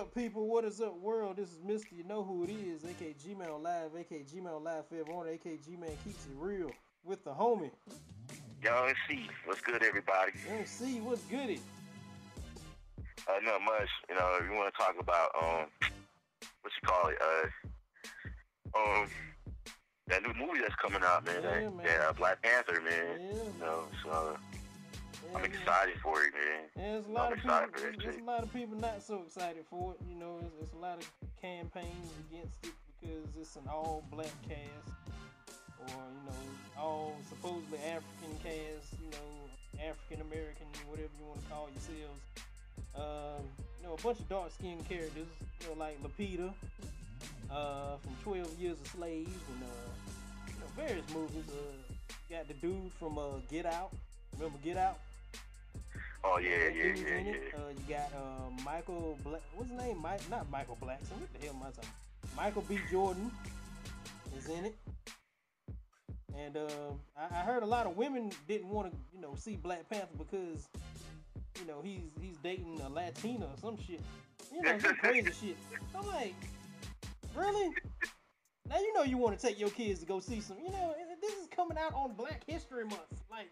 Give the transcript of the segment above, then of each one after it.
up, people? What is up, world? This is Mr. You Know Who It Is, aka Gmail Live, aka Gmail Live Forever on, aka G-Man Keeps It Real with the homie. Young C, what's good, everybody? Young C, what's goody? Not much. You know, you want to talk about what you call it? That new movie that's coming out, man. Yeah, man. Yeah, Black Panther, man. Yeah. You know, so Yeah, I'm excited for it, man. Yeah, there's a lot of people. There's a lot of people not so excited for it. You know, there's a lot of campaigns against it because it's an all-black cast, or you know, all supposedly African cast. You know, African American, whatever you want to call yourselves. You know, a bunch of dark-skinned characters. You know, like Lupita from 12 Years a Slave, and you know, various movies. Got the dude from Get Out. Remember Get Out? Oh yeah. You got Michael Black. What's his name? Not Michael Blackson. What the hell am I talking? Michael B. Jordan is in it. And I heard a lot of women didn't want to, you know, see Black Panther because, you know, he's dating a Latina or some shit. You know, some crazy shit. I'm like, really? Now you know you want to take your kids to go see some. You know, this is coming out on Black History Month. Like,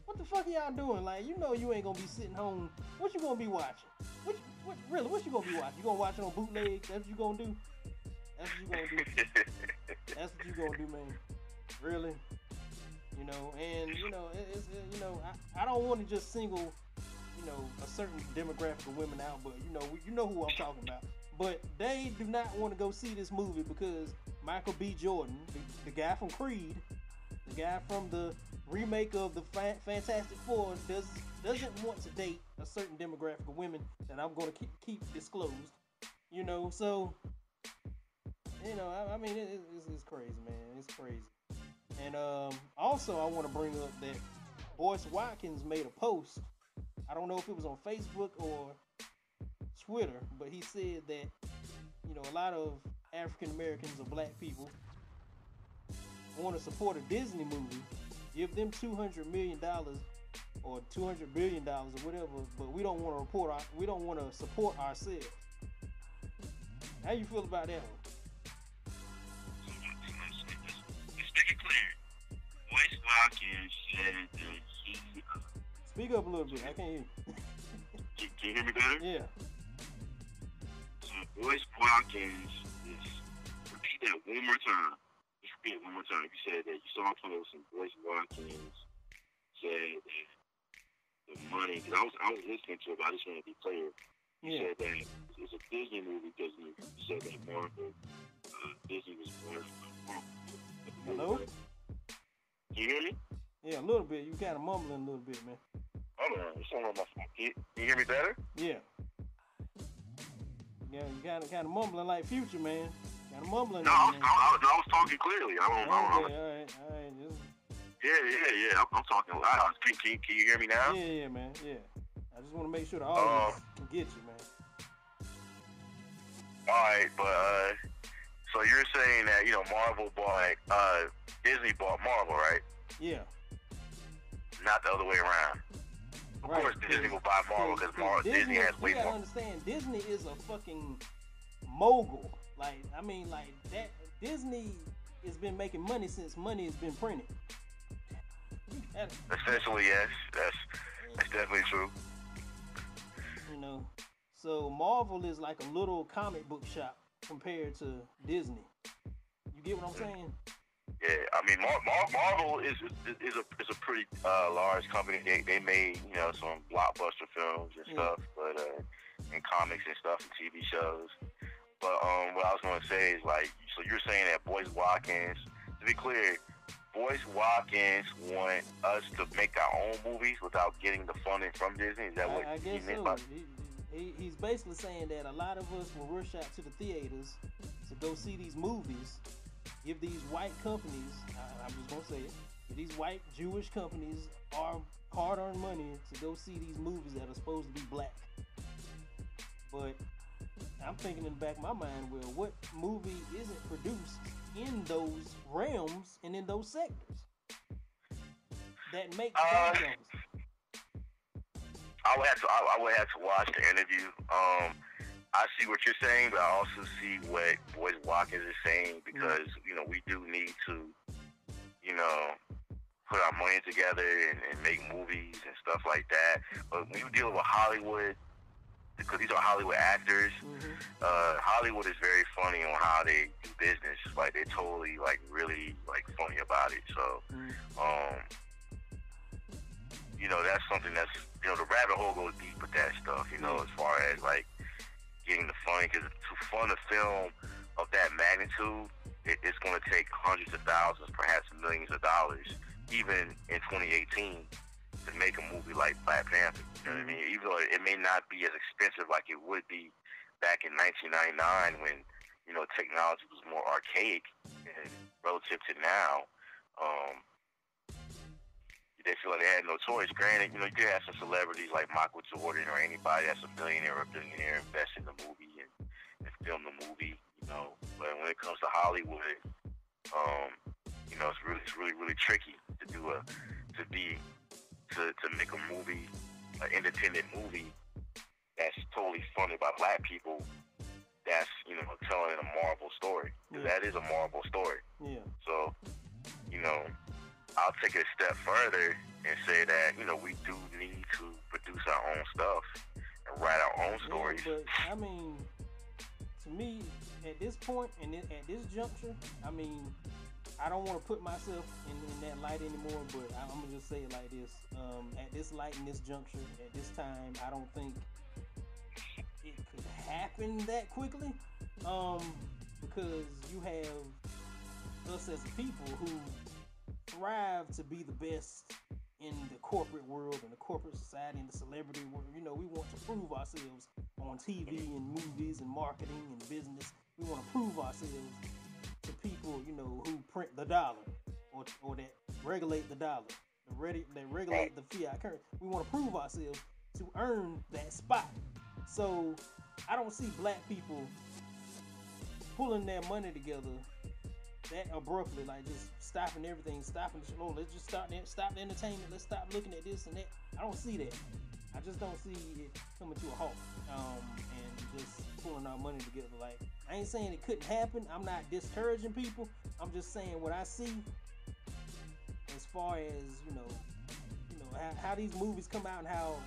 what the fuck are y'all doing? Like, you know you ain't gonna be sitting home. What you gonna be watching? What you gonna be watching? You gonna watch it on bootleg? That's what you gonna do? That's what you gonna do? That's what you gonna do, man. Really? You know, and you know, it's you know, I don't want to just single, you know, a certain demographic of women out, but you know who I'm talking about. But they do not want to go see this movie because Michael B. Jordan, the guy from Creed, the guy from the remake of the Fantastic Four, doesn't want to date a certain demographic of women that I'm going to keep disclosed. You know, so, you know, I mean, it's crazy, man. It's crazy. And also, I want to bring up that Boyce Watkins made a post. I don't know if it was on Facebook or Twitter, but he said that, you know, a lot of African Americans or black people want to support a Disney movie, give them $200 million or $200 billion or whatever, but we don't want to support ourselves. How you feel about that one? Let's make it clear. Boyce Watkins said that he. Speak up a little bit. I can't hear you. Can you hear me better? Yeah. So Boyce Watkins is. Repeat that one more time. Just repeat it one more time. You said that you saw a post and Boyce Watkins said that the money. Because I was listening to it, but I just wanted to be clear. You said that it's a Disney movie because you said that Marvel, Disney was born from Marvel. Hello? Can you hear me? Yeah, a little bit. You kind of mumbling a little bit, man. Hold on. It's on my phone. Can you hear me better? Yeah. Yeah, you kind of mumbling like Future, man. Kind of mumbling. No, I was talking clearly. All right. Yeah. I'm talking loud. Can you hear me now? Yeah, man. Yeah. I just want to make sure the audience can get you, man. All right, but so you're saying that, you know, Marvel bought Disney bought Marvel, right? Yeah. Not the other way around. Of course, Disney will buy Marvel because Disney has way more. You gotta understand, Disney is a fucking mogul. Like, I mean, like that. Disney has been making money since money has been printed. Essentially, yes. That's definitely true. You know, so Marvel is like a little comic book shop compared to Disney. You get what I'm saying? Yeah, I mean, Marvel is a pretty large company. They made, you know, some blockbuster films and stuff, but and comics and stuff and TV shows. But what I was gonna say is, like, so you're saying that Boyce Watkins, to be clear, Boyce Watkins want us to make our own movies without getting the funding from Disney? Is that what I guess meant so. by? He's basically saying that a lot of us will rush out to the theaters to go see these movies. Give these white companies, I'm just gonna say it, give these white Jewish companies our hard-earned money to go see these movies that are supposed to be black. But I'm thinking in the back of my mind, well, what movie isn't produced in those realms and in those sectors that make dollars? I would have to watch the interview. I see what you're saying, but I also see what Boys Watkins is saying because we do need to put our money together and make movies and stuff like that. But when you deal with Hollywood, because these are Hollywood actors, Hollywood is very funny on how they do business. Like they're totally really funny about it. So, that's something that's the rabbit hole goes deep with that stuff. As far as getting the fun, because to fund a film of that magnitude, it's going to take hundreds of thousands, perhaps millions of dollars, even in 2018, to make a movie like Black Panther. You know what I mean? Even though it may not be as expensive like it would be back in 1999 when technology was more archaic and relative to now. They feel like they had no choice. Granted, you could have some celebrities like Michael Jordan or anybody that's a millionaire or a billionaire invest in the movie and film the movie, But when it comes to Hollywood, it's really tricky to make a movie, an independent movie that's totally funded by black people. That's telling a Marvel story. Because that is a Marvel story. Yeah. So, I'll take it a step further and say that, we do need to produce our own stuff and write our own stories. But, I mean, to me, at this point and at this juncture, I mean, I don't want to put myself in that light anymore, but I'm going to just say it like this. At this light and this juncture, at this time, I don't think it could happen that quickly. Because you have us as a people who thrive to be the best in the corporate world and the corporate society and the celebrity world. We want to prove ourselves on TV and movies and marketing and business. We want to prove ourselves to people, who print the dollar or that regulate the dollar, that regulate the fiat currency. We want to prove ourselves to earn that spot. So I don't see black people pulling their money together that abruptly, just stopping everything, stopping the show. Let's just stop the entertainment. Let's stop looking at this and that. I don't see that. I just don't see it coming to a halt and just pulling our money together. I ain't saying it couldn't happen. I'm not discouraging people. I'm just saying what I see as far as how these movies come out and how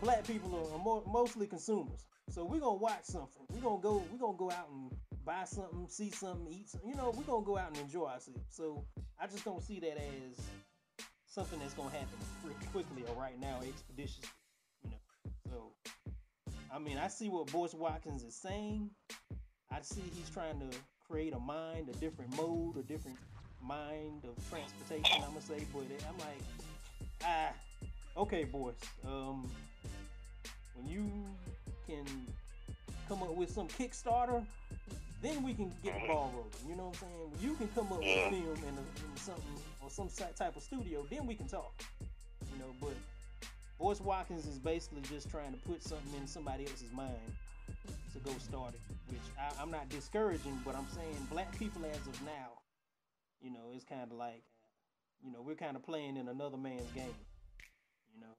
black people are mostly consumers. So we're gonna watch something. We're gonna go out and buy something, see something, eat something. We're gonna go out and enjoy ourselves. So I just don't see that as something that's gonna happen quickly or right now, expeditiously. So I mean, I see what Boyce Watkins is saying. I see he's trying to create a mind, a different mode, a different mind of transportation. I'm gonna say, but I'm like, okay, Boyce. When you can come up with some Kickstarter, then we can get the ball rolling. You know what I'm saying? When you can come up with a film and something or some type of studio, then we can talk. But Boyce Watkins is basically just trying to put something in somebody else's mind to go start it, which I'm not discouraging, but I'm saying black people as of now, it's kind of like, we're kind of playing in another man's game,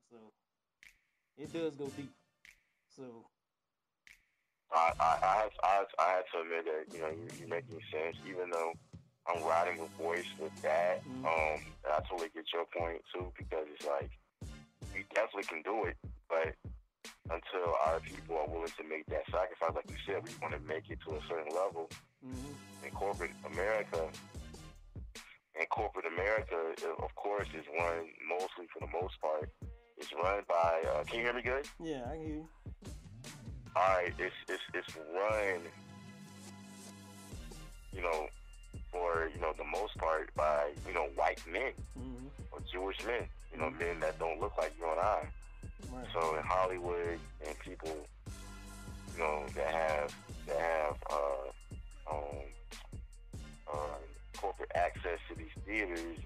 so it does go deep. So I had to admit that you're making sense, even though I'm riding with Boyce with that. I totally get your point too, because it's like we definitely can do it, but until our people are willing to make that sacrifice, like you said, we want to make it to a certain level. In corporate America, of course, is run mostly, for the most part, it's run by. Can you hear me good? Yeah, I can hear you. All right, it's run, for the most part by white men or Jewish men, men that don't look like you and I. Right. So in Hollywood, and people, that have corporate access to these theaters and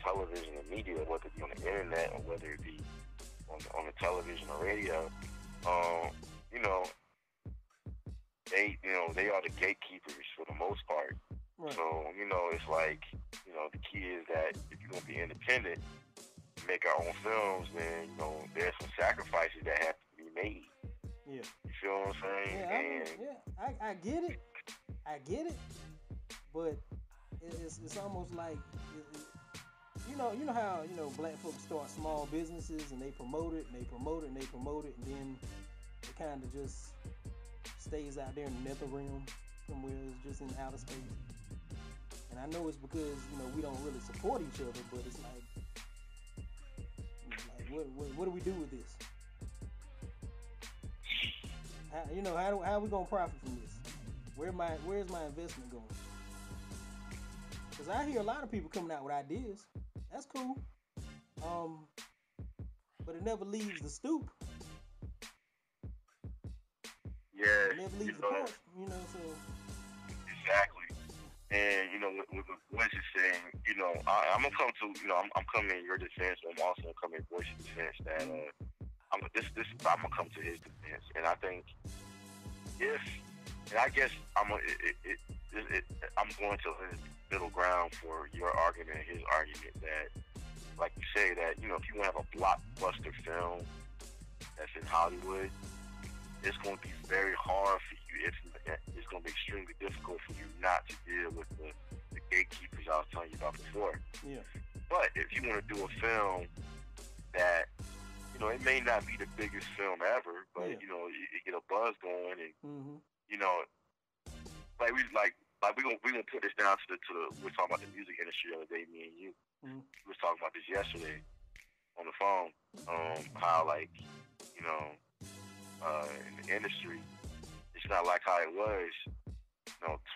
television and media, whether it be on the internet or whether it be on the television or radio, they are the gatekeepers for the most part. Right. So, it's like, the key is that if you're going to be independent, make our own films, then, there's some sacrifices that have to be made. Yeah. You feel what I'm saying? I get it. I get it. But it's almost like you know how black folks start small businesses and they promote it and they promote it and they promote it, and then it kind of just stays out there in the nether realm somewhere. It's just in outer space. And I know it's because we don't really support each other, but it's like what do we do with this? How are we gonna profit from this? Where's my investment going? Because I hear a lot of people coming out with ideas. That's cool. But it never leaves the stoop. Yeah. It never leaves the porch. So. Exactly. And with what you're saying, I'm gonna come to I'm coming in your defense, but I'm also gonna come in Bush's defense that I'm gonna come to his defense, and I think I guess I'm going to his middle ground for your argument and his argument that, like you say, that if you want to have a blockbuster film that's in Hollywood, it's going to be very hard for you. It's going to be extremely difficult for you not to deal with the gatekeepers I was telling you about before. Yeah. But if you want to do a film that it may not be the biggest film ever, but you get a buzz going, and we gonna put this down to the we're talking about the music industry the other day, me and you. We was talking about this yesterday on the phone. How in the industry, it's not like how it was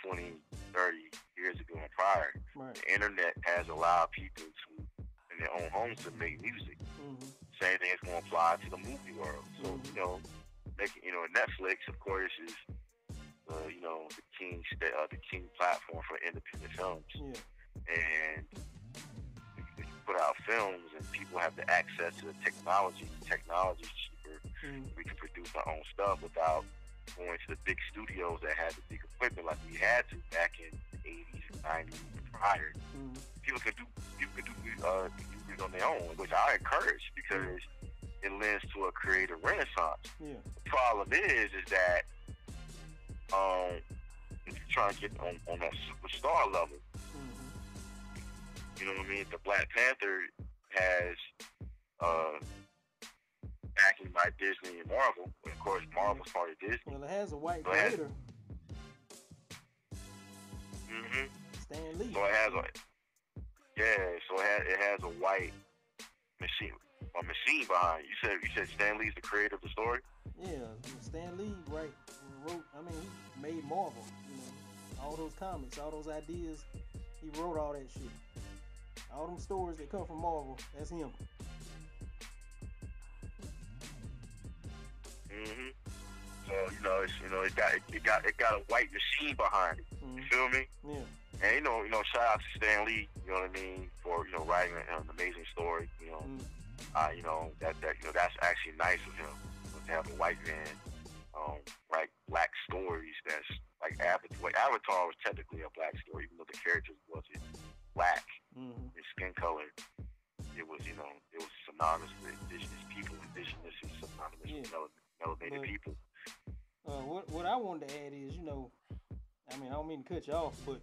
20, 30 years ago and prior. Right. The internet has allowed people to, in their own homes, to make music. Same thing is going to apply to the movie world. So, Netflix, of course, is the king platform for independent films. Yeah. And you put out films, and people have the access to the technology. Technology is cheaper. We can produce our own stuff without going to the big studios that had the big equipment like we had to back in the 80s and 90s and prior. People could do music on their own, which I encourage because it lends to a creative renaissance. Yeah. The problem is that if you're trying to get on that superstar level, you know what I mean? The Black Panther has backing by Disney and Marvel. And of course, Marvel's part of Disney. Well, it has a white creator. Stan Lee. So it has it has a white machine behind it. You said Stan Lee's the creator of the story? Yeah, Stan Lee wrote. He made Marvel. All those comics, all those ideas. He wrote all that shit. All them stories that come from Marvel, that's him. So it got a white machine behind it. You feel me? Yeah. And shout out to Stan Lee. You know what I mean, for writing an amazing story. That's actually nice of him to have a white man write black stories. That's like Avatar was technically a black story, even though the characters wasn't black in skin color. It was synonymous with indigenous people. Indigenous is synonymous with melanated people. What I wanted to add is, I don't mean to cut you off, but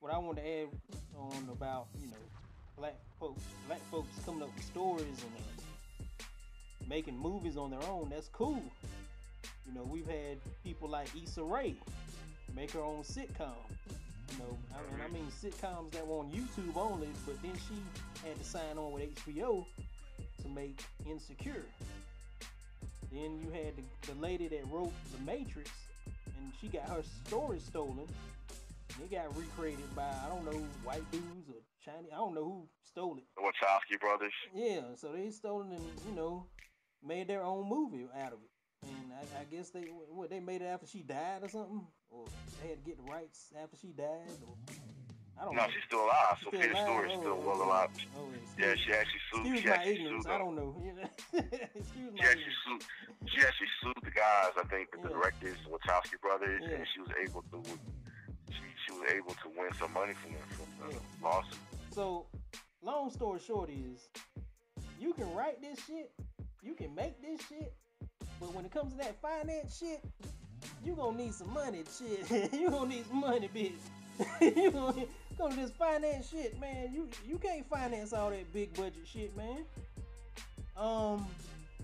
what I wanted to add on about, black folks coming up with stories and making movies on their own, that's cool. We've had people like Issa Rae make her own sitcom. I mean sitcoms that were on YouTube only, but then she had to sign on with HBO to make Insecure. Then you had the lady that wrote The Matrix, and she got her story stolen. It got recreated by, I don't know, white dudes or Chinese. I don't know who stole it. The Wachowski brothers. Yeah, so they stole it and, made their own movie out of it. And I guess they made it after she died or something? Or they had to get the rights after she died? Or I don't know. No, she's still alive. Sophia's story is still well alive. Yeah, she actually sued. Excuse my ignorance. I don't know. Excuse my ignorance. She actually sued the guys. I think the directors, the Wachowski brothers, and she was able to. She was able to win some money from the lawsuit. So, long story short is, you can write this shit, you can make this shit, But when it comes to that finance shit, you gonna need some money, shit. You gonna need some money, bitch. You gonna come to this finance shit, man. You can't finance all that big budget shit, man.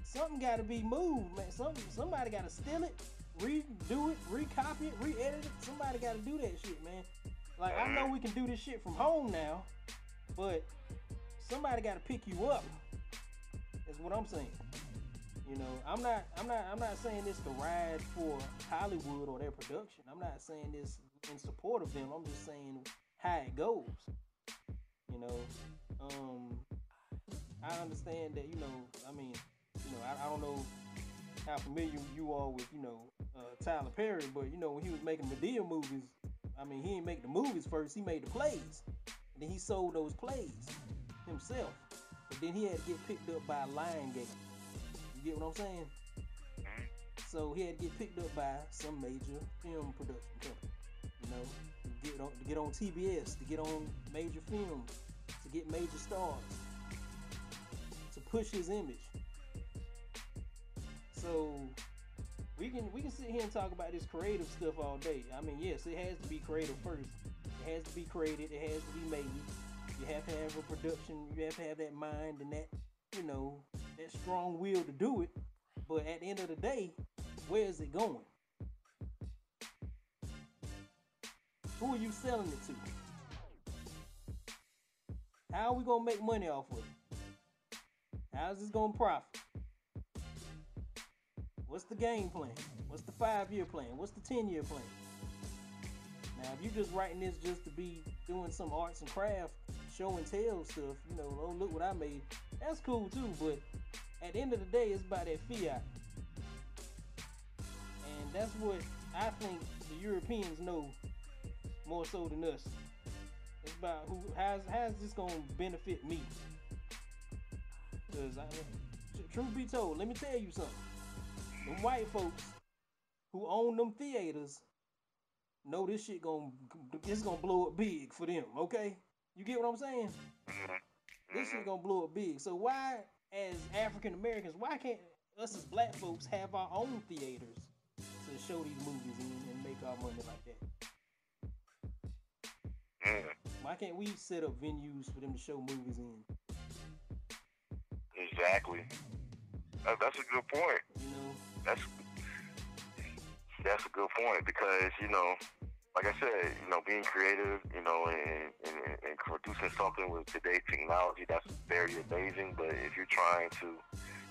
Something gotta be moved, man. Somebody gotta steal it, redo it, recopy it, re-edit it. Somebody gotta do that shit, man. Like, I know we can do this shit from home now, but somebody gotta pick you up. Is what I'm saying. You know, I'm not saying this to ride for Hollywood or their production. I'm not saying this in support of them. I'm just saying how it goes. You know, I understand that. You know, I mean, you know, I don't know how familiar you are with, you know, Tyler Perry, but you know, when he was making Medea movies, I mean, he didn't make the movies first. He made the plays, and then he sold those plays himself. But then he had to get picked up by Lionsgate. You get what I'm saying? So he had to get picked up by some major film production company. You know, to get on TBS, to get on major films, to get major stars, to push his image. So we can sit here and talk about this creative stuff all day. I mean, yes, it has to be creative first. It has to be created. It has to be made. You have to have a production. You have to have that mind and that, you know, that strong will to do it. But at the end of the day, where is it going? Who are you selling it to? How are we gonna make money off of it? How's this gonna profit? What's the game plan? What's the 5-year plan? What's the 10-year plan? Now, if you're just writing this just to be doing some arts and craft, show and tell stuff, you know, oh, look what I made, that's cool too, but at the end of the day, it's about that fiat. And that's what I think the Europeans know more so than us. It's about how's this gonna benefit me? Because truth be told, let me tell you something. Them white folks who own them theaters know this shit gonna blow up big for them, okay? You get what I'm saying? This shit gonna blow up big. So why, as African Americans, why can't us as black folks have our own theaters to show these movies in and make our money like that? Why can't we set up venues for them to show movies in? Exactly. That's a good point. You know, that's a good point, because, you know, like I said, you know, being creative, you know, and producing something with today's technology, that's very amazing. But if you're trying to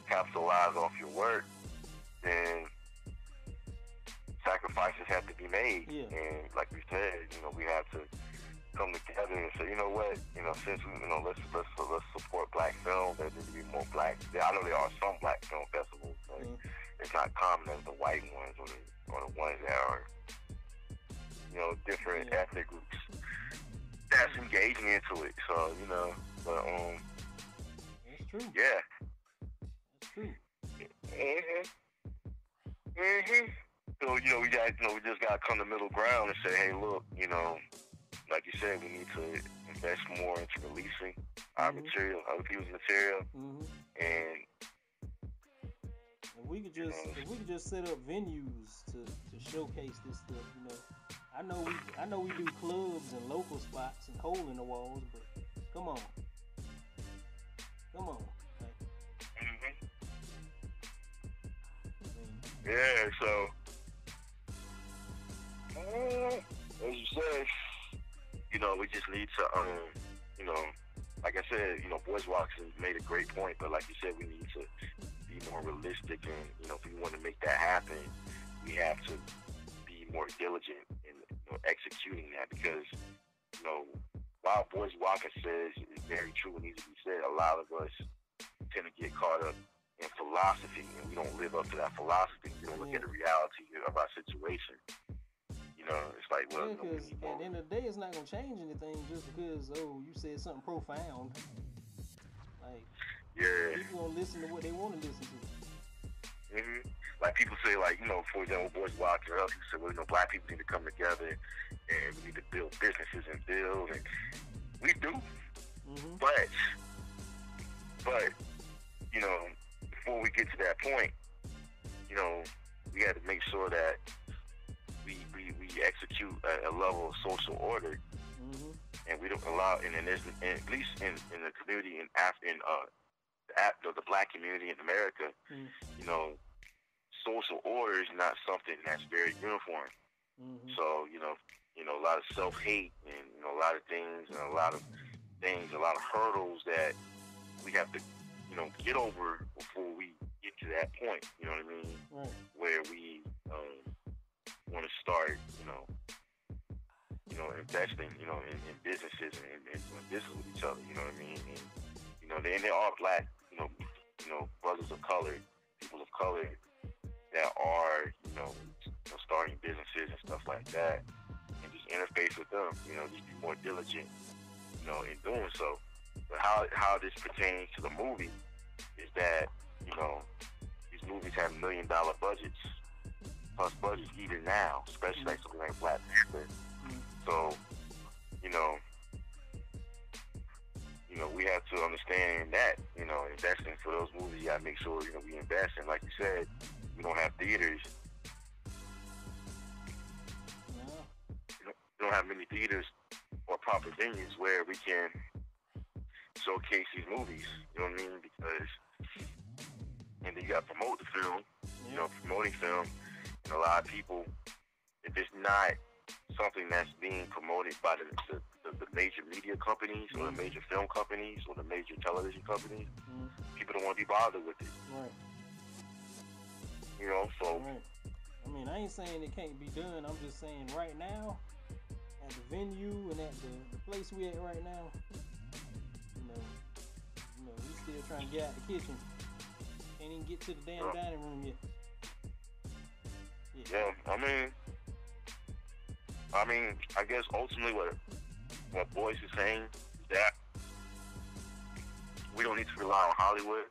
capitalize off your work, then sacrifices have to be made. Yeah. And like we said, you know, we have to come together and say, you know what, you know, since we, you know, let's support black film. There need to be more black. I know there are some black film festivals, but it's not common as the white ones or the ones that are, you know, different ethnic groups that's engaging into it. So, you know, but that's true. Yeah, that's true. So, you know, we just got to come to middle ground and say, hey, look, you know, like you said, we need to invest more into releasing our material, other people's material, and if we could just set up venues to showcase this stuff, you know. I know we do clubs and local spots and hole in the walls, but come on. Like, yeah, so as you said, you know, we just need to, you know, like I said, you know, Boys Walks made a great point, but like you said, we need to be more realistic, and, you know, if we want to make that happen, we have to be more diligent in, you know, executing that, because, you know, while Boys Walker says is very true and needs to be said, a lot of us tend to get caught up in philosophy, and we don't live up to that philosophy. We don't look at the reality of our situation. You know, it's like, well, because at the end of the day, it's not gonna change anything just because you said something profound. Like, people gonna listen to what they want to listen to. Like people say, like, you know, for example, Boys Walk or else, you say, well, you know, black people need to come together and we need to build businesses and build, and we do. But you know, before we get to that point, you know, we got to make sure that we execute a level of social order, and we don't allow, and there's, at least in the community the black community in America, you know, social order is not something that's very uniform. So, you know, a lot of self-hate and, you know, a lot of things and a lot of hurdles that we have to, you know, get over before we get to that point, you know what I mean? Right. Where we want to start, you know, investing, you know, in businesses and doing business with each other, you know what I mean? And, you know, they are black, you know, brothers of color, people of color that are, you know, starting businesses and stuff like that, and just interface with them, you know, just be more diligent, you know, in doing so. But how this pertains to the movie is that, you know, these movies have $1 million budgets, plus budgets even now, especially like something like Black Panther. So, you know, we have to understand that, you know, investing for those movies, you gotta make sure, you know, we invest. And like you said, we don't have theaters. We don't have many theaters or proper venues where we can showcase these movies. You know what I mean? Because, and then you got to promote the film. You know, promoting film, and a lot of people, if it's not something that's being promoted by the major media companies or the major film companies or the major television companies, people don't want to be bothered with it. Right. You know, so. Right. I mean, I ain't saying it can't be done. I'm just saying right now, at the venue and at the place we at right now, you know, we still trying to get out the kitchen. Can't even get to the damn dining room yet. Yeah, I mean, I guess ultimately what Boyce is saying is that we don't need to rely on Hollywood,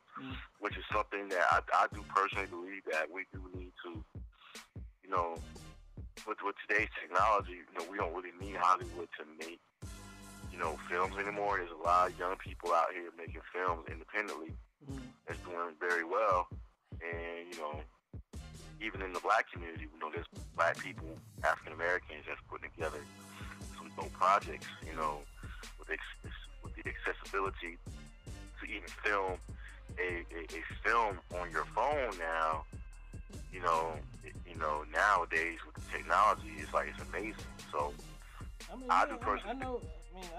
which is something that I do personally believe that we do need to, you know, with today's technology, you know, we don't really need Hollywood to make, you know, films anymore. There's a lot of young people out here making films independently that's doing very well, and, you know, even in the black community, you know, there's black people, African Americans, that's putting together some dope projects, you know, with the accessibility to even film a film on your phone now. You know, nowadays with the technology, it's like it's amazing. So, I mean, I do personally.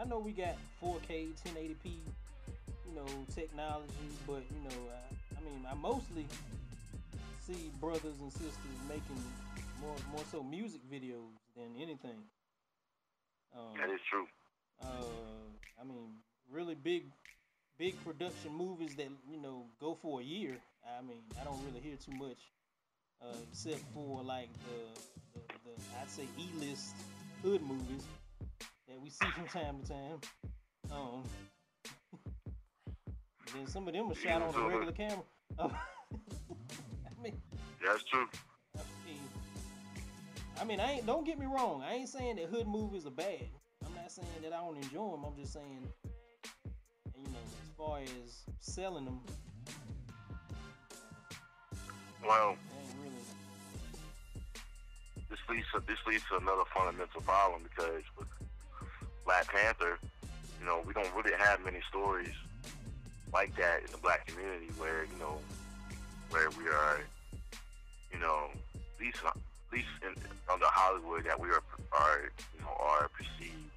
I know we got 4K, 1080p, you know, technology, but you know, I mean, I mostly see brothers and sisters making more so music videos than anything. That is true. I mean, really big production movies that, you know, go for a year. I mean, I don't really hear too much, except for like the I'd say E-list hood movies that we see from time to time. Then some of them are shot on a regular camera. I mean, that's true. I mean, don't get me wrong. I ain't saying that hood movies are bad. I'm not saying that I don't enjoy them. I'm just saying, you know, as far as selling them, well, ain't really. This leads to another fundamental problem, because with Black Panther, you know, we don't really have many stories like that in the black community where, you know, where we are, you know, at least under Hollywood, that we are perceived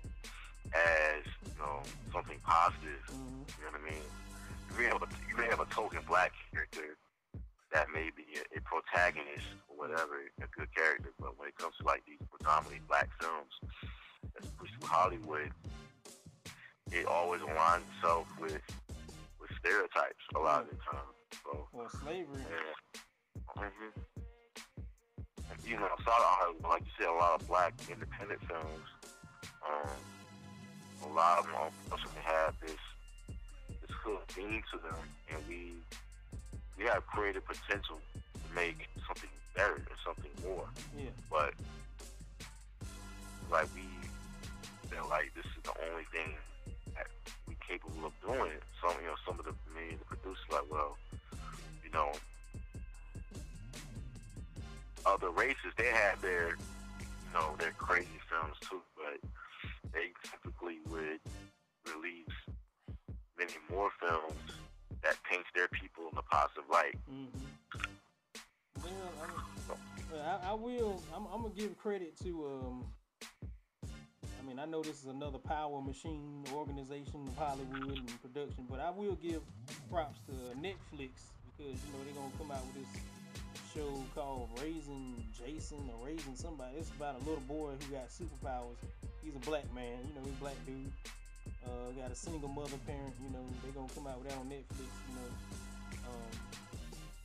as, you know, something positive. You know what I mean? You may have a token black character that may be a protagonist or whatever, a good character, but when it comes to like these predominantly black films that's pushed through Hollywood, it always aligns itself with stereotypes a lot of the time. So, or slavery. Yeah. And, you know, like you said, a lot of black independent films. A lot of them unfortunately have this hood theme to them, and we have creative potential to make something better and something more. Yeah. But like we feel like this is the only thing that we capable of doing. Some of the producers like, well, you know, they have their, their crazy films too, but they typically would release many more films that paints their people in a positive light. Well, I will. I'm gonna give credit to. I mean, I know this is another power machine organization of Hollywood and production, but I will give props to Netflix because they're gonna come out with this show called Raising Jason or Raising somebody. It's about a little boy who got superpowers. He's a black man, he's a black dude. Got a single mother parent, they're gonna come out with that on Netflix,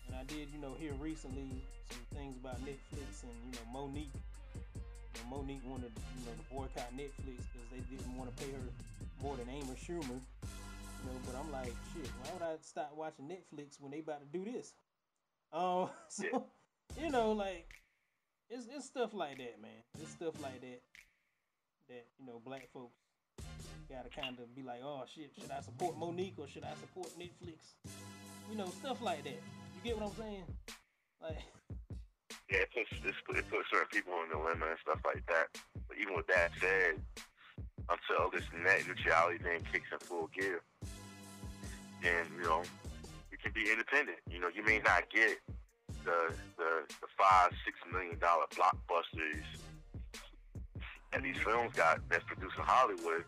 and I did, hear recently some things about Netflix and, Monique. Monique wanted, to boycott Netflix because they didn't want to pay her more than Amy Schumer, but I'm like, shit, why would I stop watching Netflix when they about to do this? So, like, it's stuff like that, man. It's stuff like that, black folks gotta kind of be like, oh shit, should I support Monique or should I support Netflix? Stuff like that. You get what I'm saying? Like, yeah, it puts certain people in the dilemma and stuff like that. But even with that said, until this net neutrality thing kicks in full gear, then you can be independent. You may not get the $5-6 million blockbusters that these films got that's produced in Hollywood,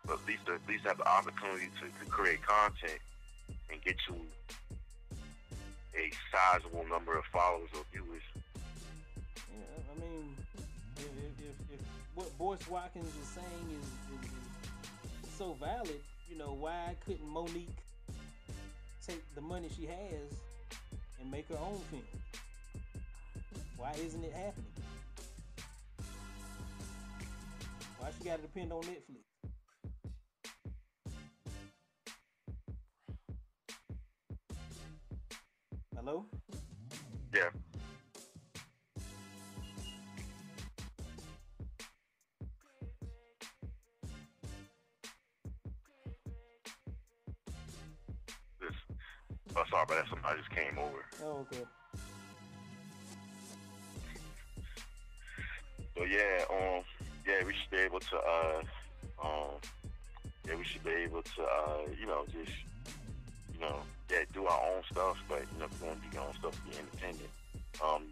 but at least have the opportunity to create content and get you a sizable number of followers or viewers. Yeah, I mean, if what Boyce Watkins is saying is so valid, why couldn't Monique take the money she has and make her own film? Why isn't it happening? Why she gotta depend on Netflix? Hello? Yeah. Sorry about that. Somebody just came over. Oh, okay. So yeah, we should be able to do our own stuff, but if you want to do your own stuff, be independent.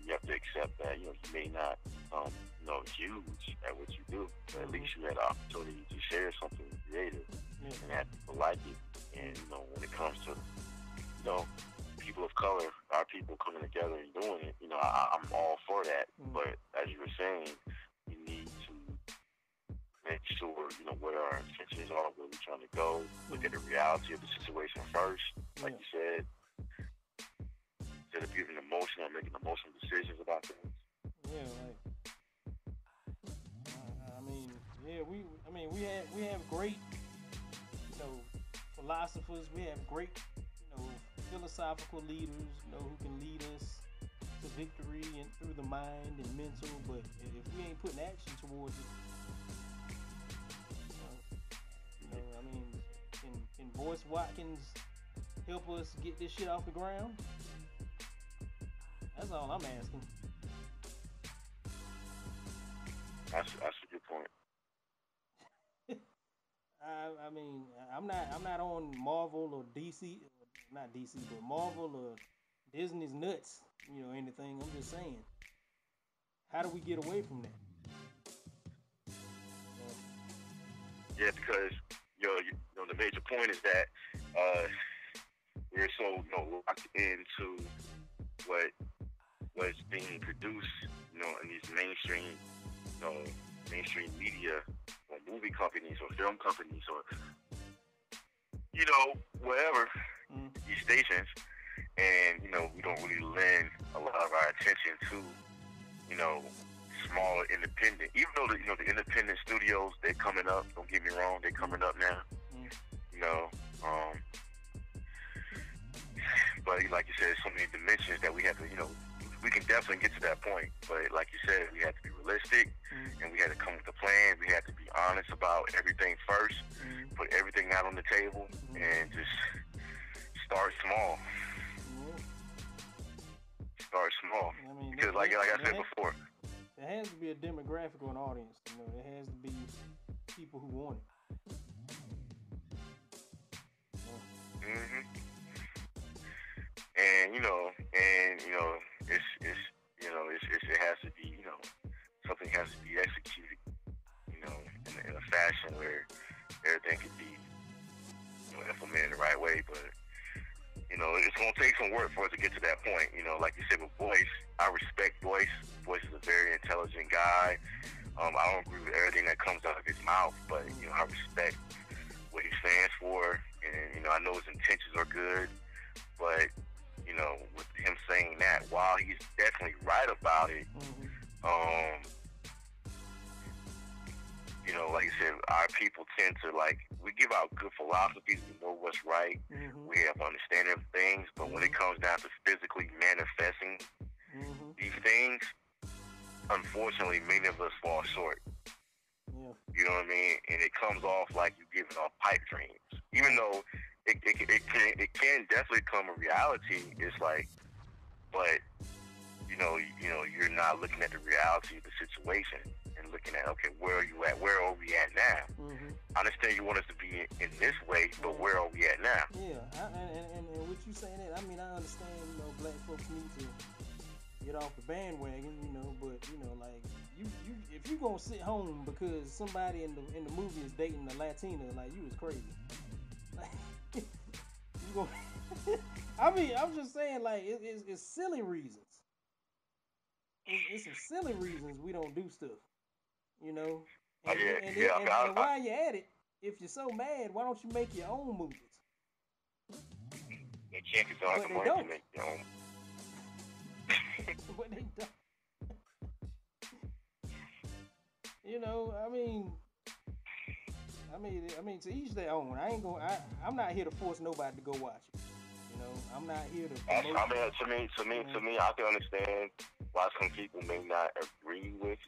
You have to accept that you may not huge at what you do, but at least you had the opportunity to share something creative and have people like it. And when it comes to people of color, our people coming together and doing it, I'm all for that. But as you were saying, we need to make sure where our intentions are, where we're trying to go, look at the reality of the situation first, like you said, instead of giving emotion or making emotional decisions about things. Yeah, like we have great philosophers. We have great philosophical leaders who can lead us to victory and through the mind and mental. But if we ain't putting action towards it, can Boyce Watkins help us get this shit off the ground? That's all I'm asking. That's a good point. I mean, I'm not on Marvel or DC, not DC, but Marvel or Disney's nuts, anything. I'm just saying, how do we get away from that? Yeah, because the major point is that we're so locked into what's being produced, in these mainstream media, or movie companies or film companies or wherever, these stations, and we don't really lend a lot of our attention to smaller independent, even though the independent studios, they're coming up, don't get me wrong, they're coming up now, but like you said, so many dimensions that we have to, we can definitely get to that point, but like you said, we have to be realistic, and we had to come with a plan. We had to be honest about everything first, put everything out on the table, and just start small. Start small, because like I said before, There has to be a demographic or an audience. You know, there has to be people who want it. Mm-hmm. And it has to be, something has to be executed, in a fashion where everything could be, implemented the right way. But it's gonna take some work for us to get to that point. Like you said with Boyce, I respect Boyce. Boyce is a very intelligent guy. I don't agree with everything that comes out of his mouth, but I respect what he stands for, and I know his intentions are good. But with him saying that, while he's definitely right about it, like you said, our people tend to we give out good philosophies, we know what's right, we have understanding of things, but when it comes down to physically manifesting these things, unfortunately, many of us fall short. Yeah. You know what I mean? And it comes off like you're giving off pipe dreams, even though it can definitely come a reality. It's like, but you're not looking at the reality of the situation and looking at, okay, where are you at? Where are we at now? I understand you want us to be in this way, but where are we at now? Yeah, and what you saying that, I mean, I understand, black folks need to get off the bandwagon, but like you if you gonna sit home because somebody in the movie is dating a Latina, like, you is crazy. Like, you gonna I mean, I'm just saying, like, it's silly reasons. It's some silly reasons we don't do stuff, And while you're at it, if you're so mad, why don't you make your own movies? They can't, because they don't have the money to make their own. But they don't. I mean, to each their own. I'm not here to force nobody to go watch it. I'm not here to promote. To me, I can understand why some people may not agree with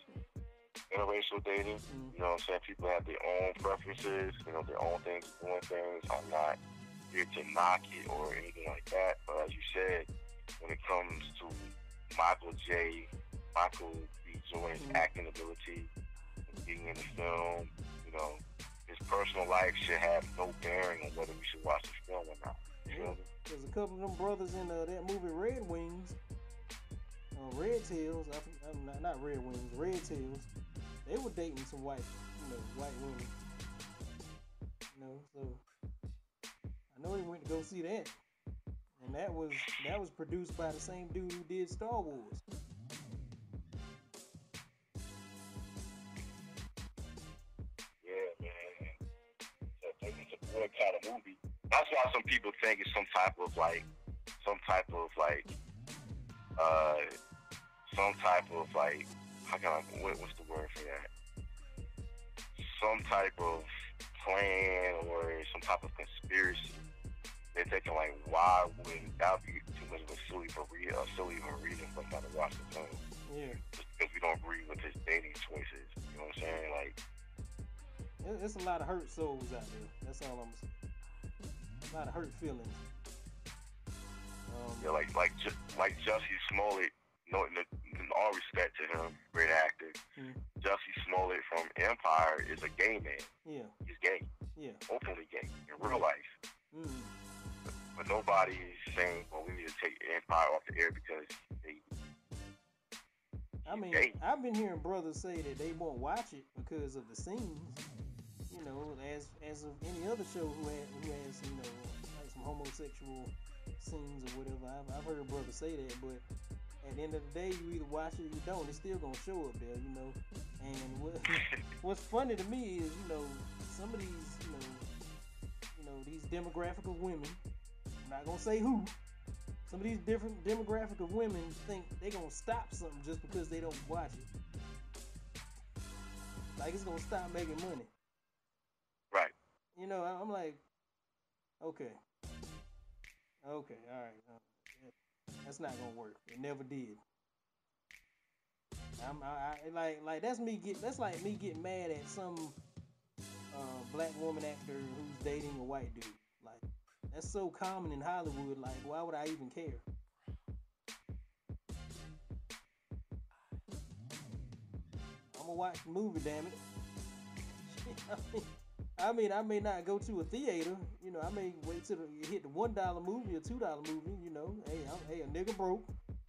interracial dating. You know what I'm saying? People have their own preferences, their own things, doing things. I'm not here to knock it or anything like that. But as you said, when it comes to Michael B. Jordan's acting ability, and being in the film, his personal life should have no bearing on whether we should watch this film or not. There's a couple of them brothers in that movie Red Wings, Red Tails. Not Red Wings, Red Tails. They were dating some white women. So I know they went to go see that, and that was produced by the same dude who did Star Wars. Yeah, man. It's a good kind of movie. That's why some people think it's some type of what's the word for that? Some type of plan or some type of conspiracy. They're thinking like, why would that be too much of a silly reason for us not to watch the film? Yeah. Just because we don't agree with his dating choices. You know what I'm saying? Like, there's a lot of hurt souls out there. That's all I'm saying. A lot of hurt feelings. Like Jussie Smollett. In all respect to him, great actor. Jussie Smollett from Empire is a gay man. Yeah. He's gay. Yeah. Openly gay in real life. But nobody is saying, well, we need to take Empire off the air because gay. I've been hearing brothers say that they won't watch it because of the scenes. As of any other show who has like some homosexual scenes or whatever. I've heard brothers say that, but at the end of the day, you either watch it or you don't. It's still gonna show up there, And what's funny to me is, some of these, these demographic of women. I'm not gonna say who. Some of these different demographic of women think they gonna stop something just because they don't watch it. Like it's gonna stop making money. Right. I'm like, okay, all right. That's not gonna work. It never did. That's like me getting mad at some black woman actor who's dating a white dude. Like, that's so common in Hollywood. Like, why would I even care? gonna watch the movie. Damn it. I mean, I may not go to a theater. You know, I may wait till hit the $1 movie or $2 movie. You know, hey, a nigga broke.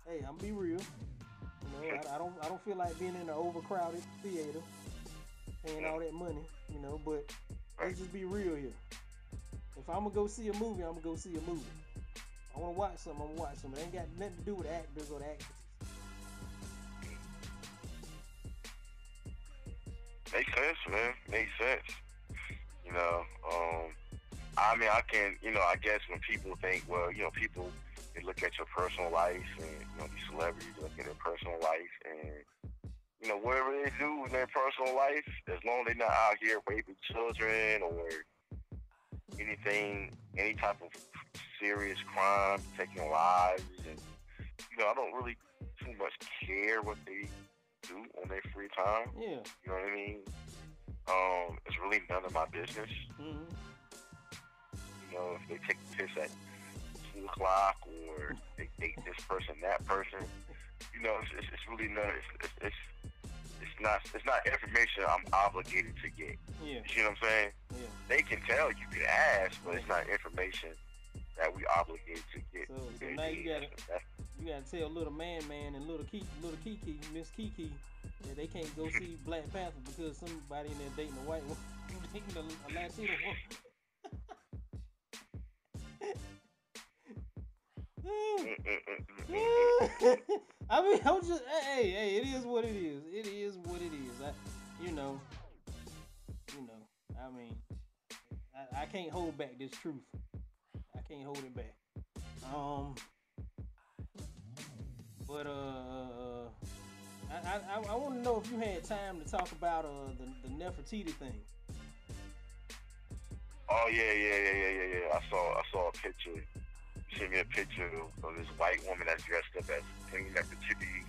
Hey, I'm be real. You know, I don't feel like being in an overcrowded theater, paying all that money. You know, but let's just be real here. If I'm gonna go see a movie, I'm gonna go see a movie. I wanna watch something, I'm gonna watch something. It ain't got nothing to do with actors or the actresses. Makes sense, man. Makes sense. You know, I mean, I can, you know, I guess when people think, well, you know, people, they look at your personal life and, you know, these celebrities look at their personal life and, you know, whatever they do in their personal life, as long as they're not out here raping children or anything, any type of serious crime, taking lives, and, you know, I don't really too much care what they do on their free time. Yeah. You know what I mean? It's really none of my business. Mm-hmm. You know, if they take a piss at 2 o'clock or they date this person, that person, you know, it's really none. It's not information I'm obligated to get. Yeah. You know what I'm saying? Yeah. They can tell, you can ask, but it's not information that we obligated to get. So now you gotta tell little man and little Kiki, Miss Kiki, that they can't go see Black Panther because somebody in there dating a white one, dating a Latino woman. I mean, I'm just, hey, it is what it is. It is what it is. You know, I mean, I can't hold back this truth. I can't hold it back. But I want to know if you had time to talk about the Nefertiti thing. Oh yeah. I saw a picture. You sent me a picture of this white woman that's dressed up as Queen Nefertiti.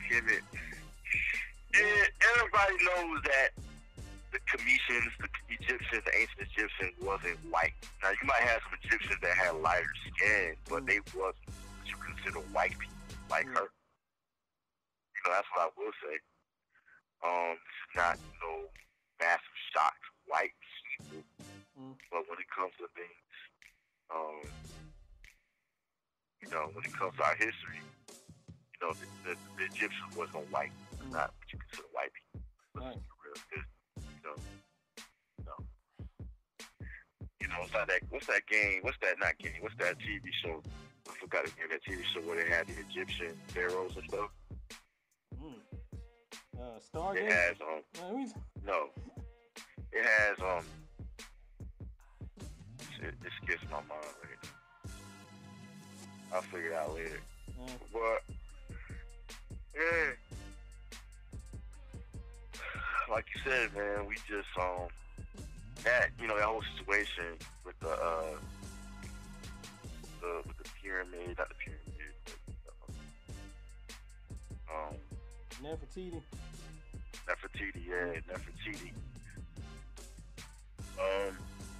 Everybody knows that the Cometians, the Egyptians, the ancient Egyptians wasn't white. Now you might have some Egyptians that had lighter skin, but they wasn't what you consider white people like her. You know, that's what I will say. This is not no massive shock to white people, but when it comes to things, you know, when it comes to our history, you know, the Egyptians wasn't white. Not what you consider white people. Right. You know, it's not that. What's that game? What's that not game? What's that TV show? I forgot the name of that TV show where they had the Egyptian pharaohs and stuff. Stargate. It has no. It has It skips my mind right now. I'll figure it out later. But yeah, like you said, man, we just that, you know, that whole situation with the pyramid, not the pyramid, but Nefertiti. Nefertiti.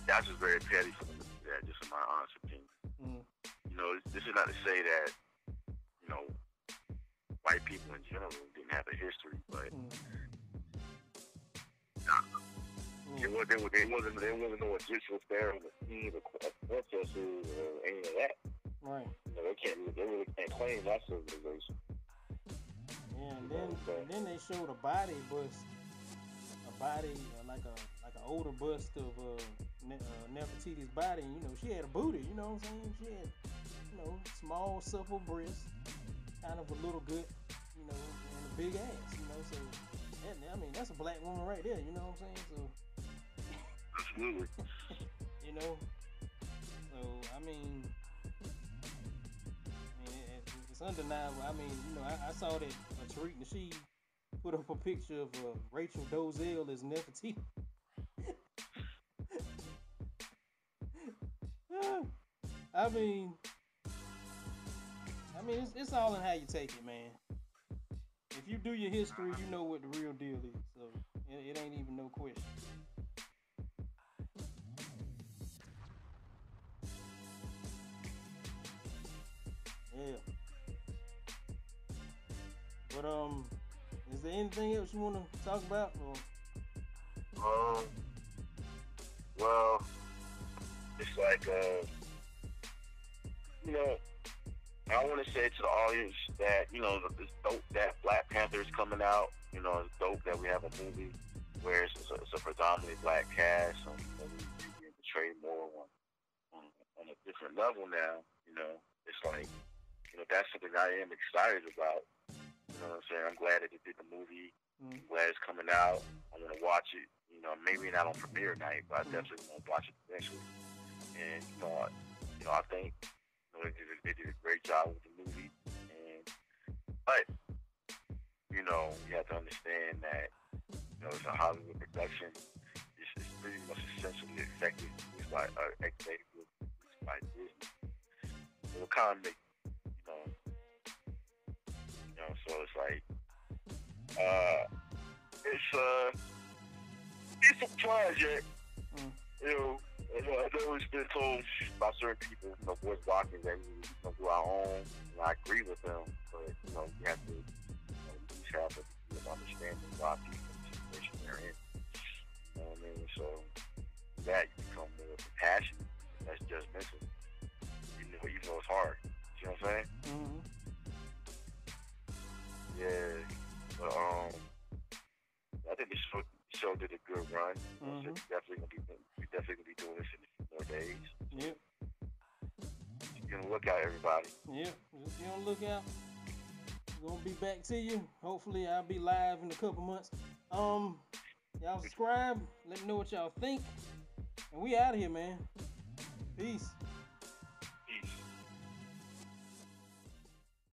That's just very petty for me. Yeah, just in my honest opinion. You know, this is not to say that, you know, white people in general didn't have a history, but there wasn't no Egyptian pharaoh, queen, or princesses, or any of that. Right. You know, they really can't claim that civilization. Yeah, and then they showed a body bust, like an older bust of Nefertiti's body. And, you know, she had a booty. You know what I'm saying? She had, you know, small, supple breasts, kind of a little good, you know, and a big ass. You know, so I mean, that's a black woman right there. You know what I'm saying? So. Absolutely. You know, so I mean, it's undeniable. I mean, you know, I saw that Tariq Nasheed put up a picture of Rachel Dolezal as Nefertiti. I mean, it's all in how you take it, man. If you do your history, you know what the real deal is. So it ain't even no question. Yeah. But there anything else you want to talk about? Or? Well, it's like, you know, I want to say to the audience that, you know, it's dope that Black Panther is coming out. You know, it's dope that we have a movie where it's a predominantly black cast, and we being portrayed more on a different level now. You know, it's like, you know, that's something I am excited about. You know what I'm saying? I'm glad that they did the movie. I'm glad it's coming out. I want to watch it. You know, maybe not on premiere night, but I definitely want to watch it eventually. And you know, I think they did a great job with the movie. But you know, you have to understand that you know it's a Hollywood production. It's pretty much essentially executive. It's like executive. It's like Disney. So it kind of make you know. So it's like it's a project. You know, I know it's been told by certain people, you know, voice blocking that we do our own. And I agree with them, but you know, you have to at least have a understanding of why people in the situation they're in. You know what I mean? So that you become more compassionate, less judgmental. Even though it's hard. You know what I'm saying? Mm-hmm. Yeah. But I think the show did a good run. Mm-hmm. So we definitely gonna be doing this in a few more days. Yep. Just be on the lookout, everybody. Yep. Just be on the lookout. We're gonna be back to you. Hopefully I'll be live in a couple months. Y'all subscribe. Let me know what y'all think. And we out of here, man. Peace.